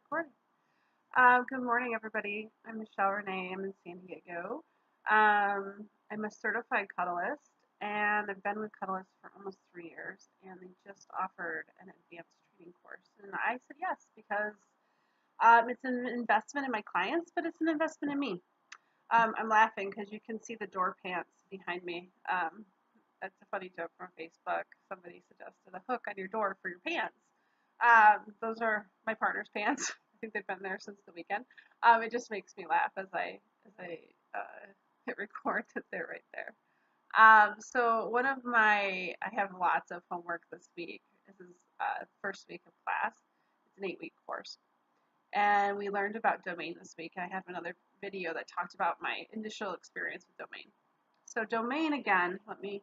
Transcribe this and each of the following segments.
Recording. Good morning, everybody. I'm Michelle Renee. I'm in San Diego. I'm a certified cuddlist, and I've been with Cuddlist for almost 3 years. And they just offered an advanced training course, and I said yes because it's an investment in my clients, but it's an investment in me. I'm laughing because you can see the door pants behind me. That's a funny joke from Facebook. Somebody suggested a hook on your door for your pants. Those are my partner's pants. I think they've been there since the weekend. It just makes me laugh as I hit record that they're right there. So I have lots of homework this week. This is first week of class. It's an 8-week course, and we learned about domain this week. I have another video that talked about my initial experience with domain. So domain, again, let me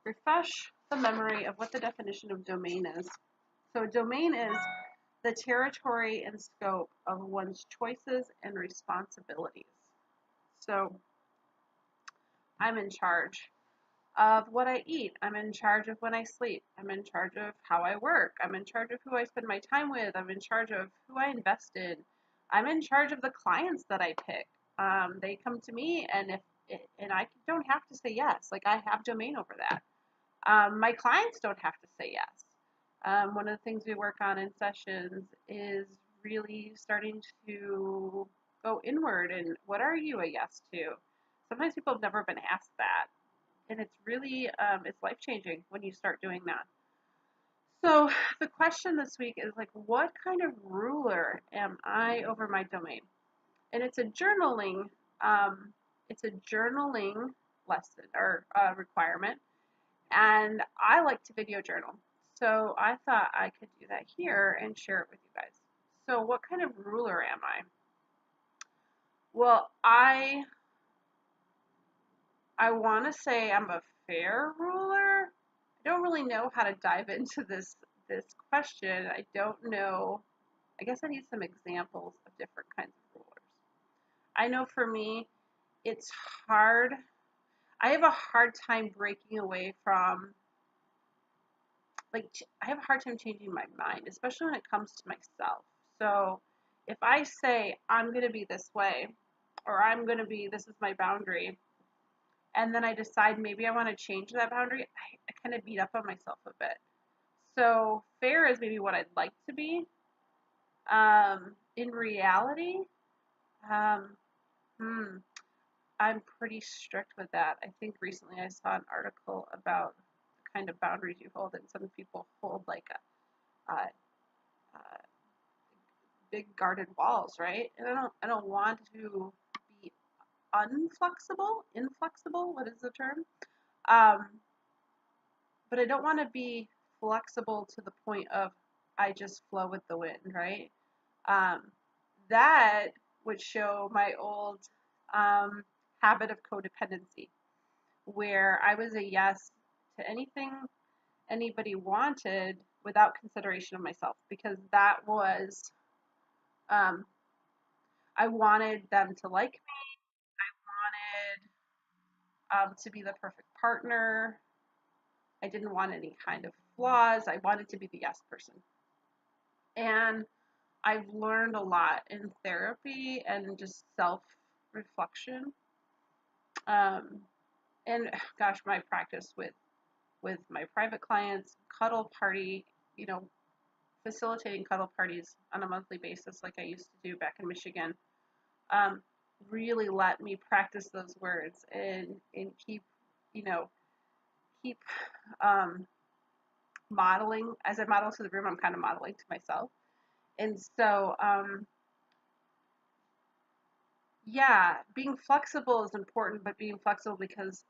refresh the memory of what the definition of domain is. So domain is the territory and scope of one's choices and responsibilities. So I'm in charge of what I eat. I'm in charge of when I sleep. I'm in charge of how I work. I'm in charge of who I spend my time with. I'm in charge of who I invest in. I'm in charge of the clients that I pick. They come to me, and I don't have to say yes. Like, I have domain over that. My clients don't have to say yes. One of the things we work on in sessions is really starting to go inward and what are you a yes to? Sometimes people have never been asked that, and it's really it's life changing when you start doing that. So the question this week is like, what kind of ruler am I over my domain? And it's a journaling lesson or requirement, and I like to video journal. So I thought I could do that here and share it with you guys. So what kind of ruler am I? Well, I want to say I'm a fair ruler. I don't really know how to dive into this question. I don't know. I guess I need some examples of different kinds of rulers. I know for me, it's hard. I have a hard time breaking away from, like, I have a hard time changing my mind, especially when it comes to myself. So if I say I'm going to be this way, or this is my boundary, and then I decide maybe I want to change that boundary, I kind of beat up on myself a bit. So fair is maybe what I'd like to be. In reality, um, I'm pretty strict with that. I think recently I saw an article about the kind of boundaries you hold, and some people hold like a big guarded walls, right? And I don't want to be inflexible. What is the term? Um, but I don't want to be flexible to the point of I just flow with the wind, right? Um, that would show my old habit of codependency, where I was a yes to anything anybody wanted without consideration of myself, because that was I wanted them to like me. I wanted to be the perfect partner. I didn't want any kind of flaws. I wanted to be the yes person. And I've learned a lot in therapy and just self reflection. And gosh, my practice with my private clients, cuddle party, you know, facilitating cuddle parties on a monthly basis, like I used to do back in Michigan, really let me practice those words and keep, you know, keep modeling. As I model to the room, I'm kind of modeling to myself. And so, yeah, being flexible is important, but being flexible because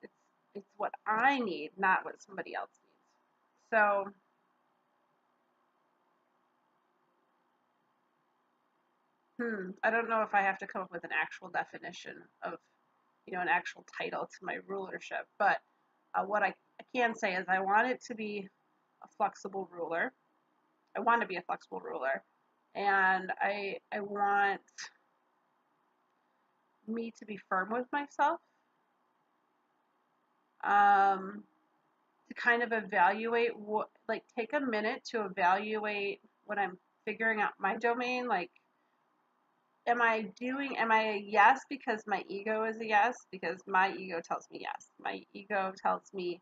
it's what I need, not what somebody else needs. So, I don't know if I have to come up with an actual definition of, an actual title to my rulership, but what I can say is I want it to be a flexible ruler. I want to be a flexible ruler, and I want me to be firm with myself, to kind of evaluate take a minute to evaluate when I'm figuring out my domain, like am I a yes because my ego is a yes? Because my ego tells me yes. My ego tells me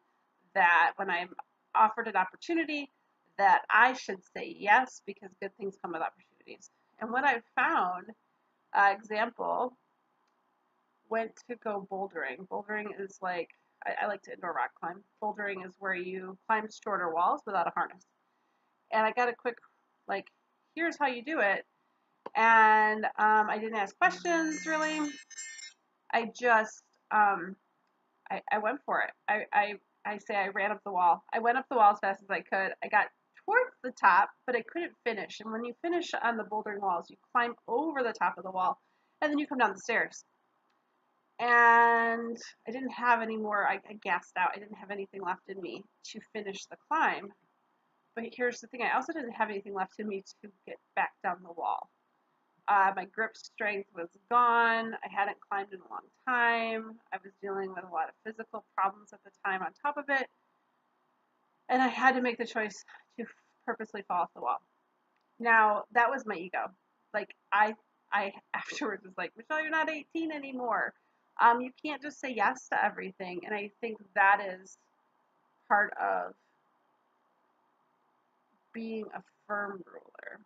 that when I'm offered an opportunity, that I should say yes because good things come with opportunities. And what I've found, example, went to go bouldering. Bouldering is like, I like to indoor rock climb. Bouldering is where you climb shorter walls without a harness. And I got a quick, like, here's how you do it. And I didn't ask questions really. I just, I went for it. I say I ran up the wall. I went up the wall as fast as I could. I got towards the top, but I couldn't finish. And when you finish on the bouldering walls, you climb over the top of the wall, and then you come down the stairs. And I didn't have any more. I gassed out. I didn't have anything left in me to finish the climb. But here's the thing. I also didn't have anything left in me to get back down the wall. My grip strength was gone. I hadn't climbed in a long time. I was dealing with a lot of physical problems at the time on top of it. And I had to make the choice to purposely fall off the wall. Now, that was my ego. Like, I afterwards was like, Michelle, you're not 18 anymore. You can't just say yes to everything. And I think that is part of being a firm ruler.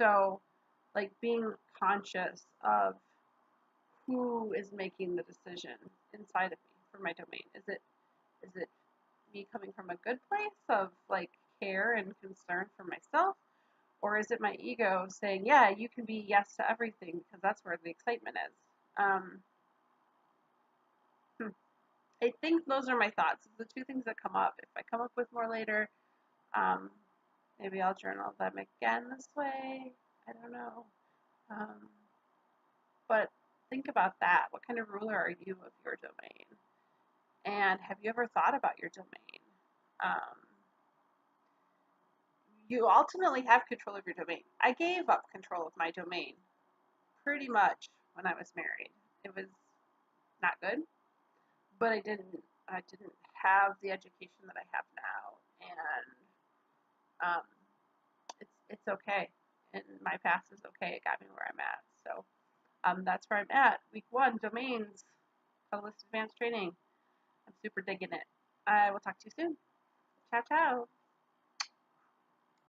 So, like, being conscious of who is making the decision inside of me for my domain. Is it me coming from a good place of like care and concern for myself, or is it my ego saying, yeah, you can be yes to everything because that's where the excitement is? I think those are my thoughts. The two things that come up. If I come up with more later, maybe I'll journal them again this way. I don't know. But think about that. What kind of ruler are you of your domain? And have you ever thought about your domain? You ultimately have control of your domain. I gave up control of my domain pretty much when I was married. It was not good, but I didn't have the education that I have now, and it's okay. And my past is okay. It got me where I'm at. So that's where I'm at. Week 1, domains, Cuddlist Advanced Training. I'm super digging it. I will talk to you soon. Ciao, ciao.